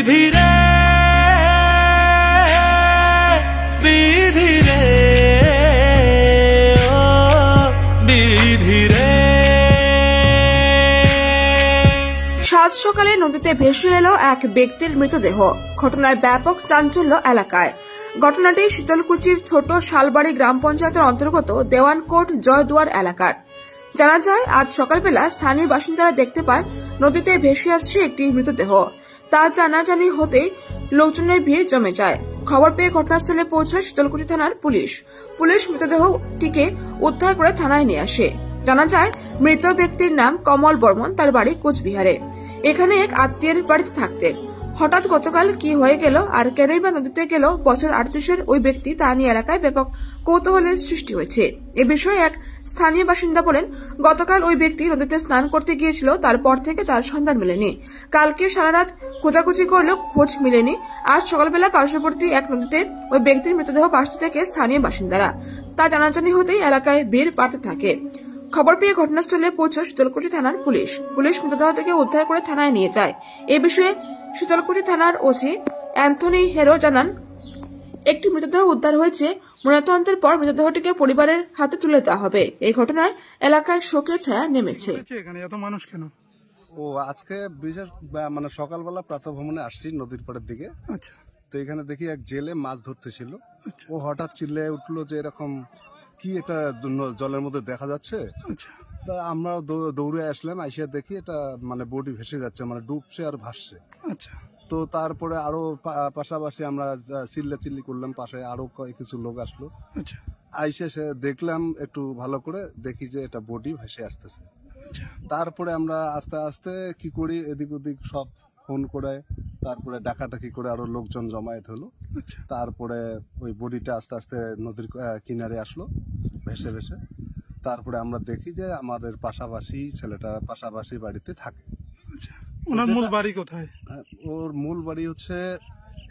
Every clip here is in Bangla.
বিধি রে বিধি রে ও বিধি রে। সাত সকালে নদীতে ভেসে এলো এক ব্যক্তির মৃতদেহ। ঘটনায় ব্যাপক চাঞ্চল্য এলাকায়। ঘটনাটি শীতলকুচির ছোট শালবাড়ি গ্রাম পঞ্চায়েতের অন্তর্গত দেওয়ানকোট জয়দুয়ার এলাকার। জানা যায়, আজ সকালবেলা স্থানীয় বাসিন্দারা দেখতে পায় নদীতে ভেসে আসছে একটি মৃতদেহ। তা জানাজানি হতেই লোকজনের ভিড় জমে যায়। খবর পেয়ে ঘটনাস্থলে পৌঁছায় শীতলকুচি থানার পুলিশ। পুলিশ মৃতদেহটিকে উদ্ধার করে থানায় নিয়ে আসে। জানা যায়, মৃত ব্যক্তির নাম কমল বর্মন, তার বাড়ি কোচবিহারে। এখানে এক আত্মীয়ের বাড়িতে থাকতেন। হঠাৎ গতকাল কি হয়ে গেল আর কেনই বা নদীতে গেল বছর 38-এর ওই ব্যক্তি, তা নিয়ে এলাকায় ব্যাপক কৌতূহলের সৃষ্টি হয়েছে। এ বিষয়ে এক স্থানীয় বাসিন্দা বলেন, গতকাল ওই ব্যক্তি নদীতে স্নান করতে গিয়েছিল, তারপর থেকে তার সন্ধান মেলেনি। কালকে সারা রাত খোঁজাখুঁজি করলেও খোঁজ মিলেনি। আজ সকালবেলা পার্শ্ববর্তী এক নদীতে ওই ব্যক্তির মৃতদেহ ভাসতে থেকে স্থানীয় বাসিন্দারা। তা জানাজানি হতেই এলাকায় ভিড় বাড়তে থাকে। খবর পেয়ে ঘটনাস্থলে পৌঁছায় শীতলকুচি থানার পুলিশ। পুলিশ মৃতদেহটিকে উদ্ধার করে থানায় নিয়ে যায়। এ বিষয়ে শীতলকুচি থানার ওসি অ্যান্থনি হেরো জানান, একটি মৃতদেহ উদ্ধার হয়েছে। ময়নাতদন্তের পর মৃতদেহটিকে পরিবারের হাতে তুলে দেওয়া হবে। এই ঘটনায় এলাকায় শোকের ছায়া নেমেছে। এখানে এত মানুষ কেন? ও আজকে বিশেষ মানে সকালবেলা প্রাতঃভ্রমণে আসছি নদীর পাড়ের দিকে। আচ্ছা, তো এখানে দেখি এক জেলে মাছ ধরতেছিল। ও হঠাৎ চিল্লে উঠলো যে এরকম কি এটা জলের মধ্যে দেখা যাচ্ছে। আচ্ছা, আমরা দৌড়ে আসলাম, আইসা দেখি এটা মানে বডি ভেসে যাচ্ছে, মানে ডুবছে আর ভাসছে। আচ্ছা, তো তারপরে আরো পাশাপাশি আমরা চিল্লাচিল্লি করলাম, পাশে আরো কিছু লোক আসলো। আচ্ছা, আইসে সে দেখলাম একটু ভালো করে, দেখি যে এটা বডি ভেসে আসতেছে। আচ্ছা, তারপরে আমরা আস্তে আস্তে কি করি, এদিক ওদিক সব ফোন করে তারপরে ডাকাডাকি করে আরো লোকজন জমায়েত হলো। আচ্ছা, তারপরে ওই বডিটা আস্তে আস্তে নদীর কিনারে আসলো ভেসে ভেসে। তারপরে আমরা দেখি যে আমাদের পাশাপাশি ছেলেটা পাশাপাশি বাড়িতে থাকে। আচ্ছা। ওনার মূল বাড়ি কোথায়? ওর মূল বাড়ি হচ্ছে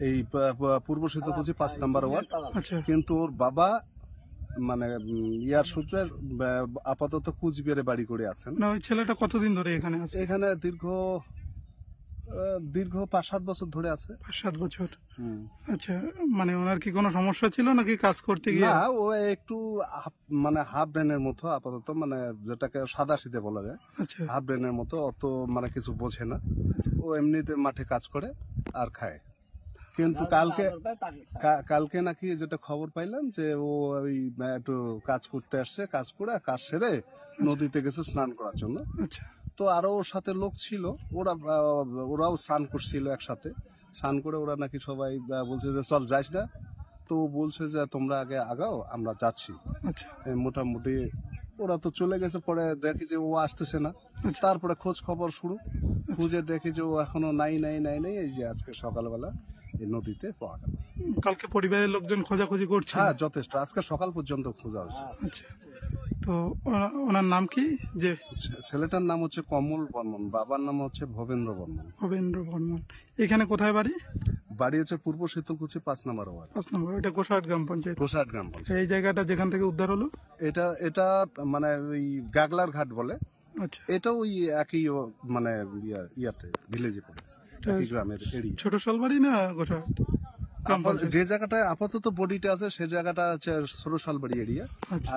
এই পূর্ব শীতলকুচি 5 নম্বর ওয়ার্ড। আচ্ছা, কিন্তু ওর বাবা মানে ইয়ার সূত্রে আপাতত কুচবিহারে বাড়ি করে আছেন। না, ওই ছেলেটা কতদিন ধরে এখানে আছে? এখানে দীর্ঘ 5-7 বছর ধরে আছে। 5-7 বছর। আচ্ছা, মানে ওনার কি কোনো সমস্যা ছিল নাকি কাজ করতে গিয়ে? না, ও একটু মানে হাফ ব্রেনের মতো আপাতত, মানে যেটাকে সাদা সিধে বলা যায়। আচ্ছা, হাফ ব্রেনের মতো, অত মানে কিছু বোঝে না। ও এমনিতে মাঠে কাজ করে আর খায়। কিন্তু কালকে নাকি যেটা খবর পাইলাম যে ও ওই একটু কাজ করতে আসছে, কাজ করে কাজ সেরে নদীতে গেছে স্নান করার জন্য। আচ্ছা, তো আরো ওর সাথে লোক ছিল, ওরাও স্নান করছিল একসাথে। স্নান করে ওরা নাকি সবাই বলছে যে চল যাইস না। তো বলছে যে তোমরা আগে আগাও, আমরা যাচ্ছি। আচ্ছা, মোটামুটি ওরা তো চলে গেছে। পরে দেখি যে ও আসতেছে না। তারপরে খোঁজ খবর শুরু, খুঁজে দেখি যে ও এখনো নাই। এই যে আজকে সকালবেলা এই নদীতে পাওয়া গেল। কালকে পরিবারের লোকজন খোঁজাখুঁজি করছে? হ্যাঁ, যথেষ্ট। আজকে সকাল পর্যন্ত খোঁজা হয়েছে। আচ্ছা, তো ওনার নাম কি? যে ছেলেটার নাম হচ্ছে কমল বর্মন, বাবার নাম হচ্ছে ভবেন্দ্র বর্মন। ভবেন্দ্র বর্মন। এখানে কোথায় বাড়ি? বাড়ি হচ্ছে পূর্ব শীতলকুচি 5 নম্বর ওয়ার্ড। 5 নম্বর। এটা গোসাট গ্রাম পঞ্চায়েত। গোসাট গ্রাম পঞ্চায়েত। এই জায়গাটা যেখান থেকে উদ্ধার হলো এটা মানে ওই গাগলার ঘাট বলে। আচ্ছা, এটা ওই একই মানে ইয়াতে ভিলেজে পড়ে, একই গ্রামের এরিয়া। ছোট শালবাড়ি না গোসাট? যে জায়গাটায় আপাতত বডিটা আছে সে জায়গাটা হচ্ছে ছোট শালবাড়ি এরিয়া।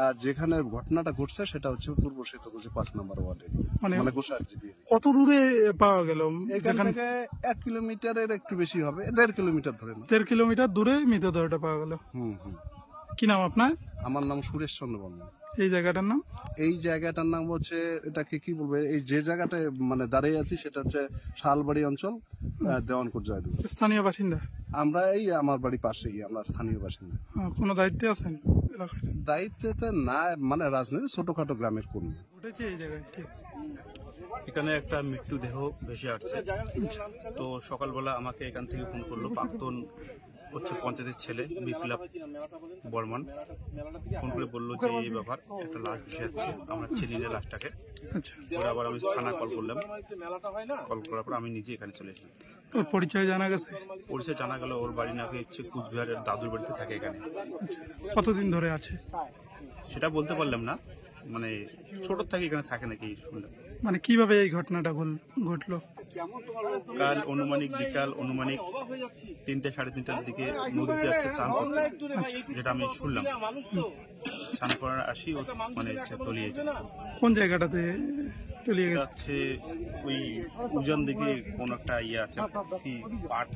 আর যেখানে ঘটনাটা ঘটছে সেটা হচ্ছে পূর্ব শীতলকুচি 5 নম্বর ওয়ার্ড এরিয়া, মানে গোসাট জিপি। কত দূরে পাওয়া গেল? এখান থেকে 1 কিলোমিটারের একটু বেশি হবে, 1.5 কিলোমিটার ধরে। 1.5 কিলোমিটার দূরে মৃতদেহটা পাওয়া গেল। কি নাম আপনার? আমার নাম সুরেশ চন্দ্র বর্মন। এই জায়গাটার নাম? এই জায়গাটার নাম হচ্ছে, এটাকে কি বলবো, এই যে জায়গাটায় মানে দাঁড়িয়ে আছি সেটা হচ্ছে শালবাড়ি অঞ্চল, দেওয়ানকোট জয়দুয়ার। স্থানীয় বাসিন্দা? আমরা এই আমার বাড়ি পাশেই, আমরা স্থানীয় বাসিন্দা। কোনো দায়িত্বে আছেন এলাকায়? দায়িত্বে না, মানে রাজনীতি, ছোটখাটো গ্রামের কর্মী। উঠেছে এই জায়গায়? ঠিক। এখানে একটা মৃত্যুদেহ ভেসে আসছে। তো সকালবেলা আমাকে এখান থেকে ফোন করলো প্রাক্তন হচ্ছে পঞ্চায়েতের ছেলে বিপ্লব বর্মন। ফোন করে বললো যে এই ব্যাপার, একটা লাশ ভেসে যাচ্ছে, আমরা ছেড়ে নিয়ে লাশটাকে। পরে আবার আমি থানা কল করলাম, কল করার পর আমি নিজে এখানে চলে এসেছি। পরিচয় জানা গেছে? পরিচয় জানা গেল ওর বাড়ি নাকি হচ্ছে কুচবিহারের দাদুর বাড়িতে থাকে এখানে। কতদিন ধরে আছে সেটা বলতে পারলাম না, মানে ছোট থেকে এখানে থাকে নাকি শুনলাম। মানে কিভাবে এই ঘটনাটা ঘটলো? কাল অনুমানিক বিকাল 3টে 3:30টার দিকে নদীতে আসছে চান করতে, যেটা আমি শুনলাম। চান করার আসি ও মানে তলিয়ে কোন জায়গাটাতে তলিয়ে গেছে? যাচ্ছে ওই উজান দিকে কোন একটা ইয়ে আছে, কি পাট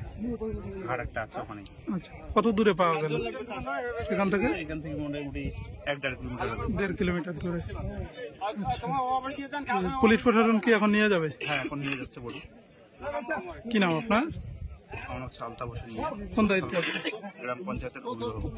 ঘাট একটা আছে ওখানে। আচ্ছা, কত দূরে পাওয়া গেল সেখান থেকে? এখান থেকে মোটামুটি 1-1.5 কিলোমিটার হবে। 1.5 কিলোমিটার দূরে। পুলিশ প্রশাসন কি এখন নিয়ে যাবে? হ্যাঁ, এখন নিয়ে যাচ্ছে বলি। কি নাম আপনার? আমার হচ্ছে আলতাফ হোসেন, কোন দায়িত্বে আছে? গ্রাম পঞ্চায়েতের অভিভাবক।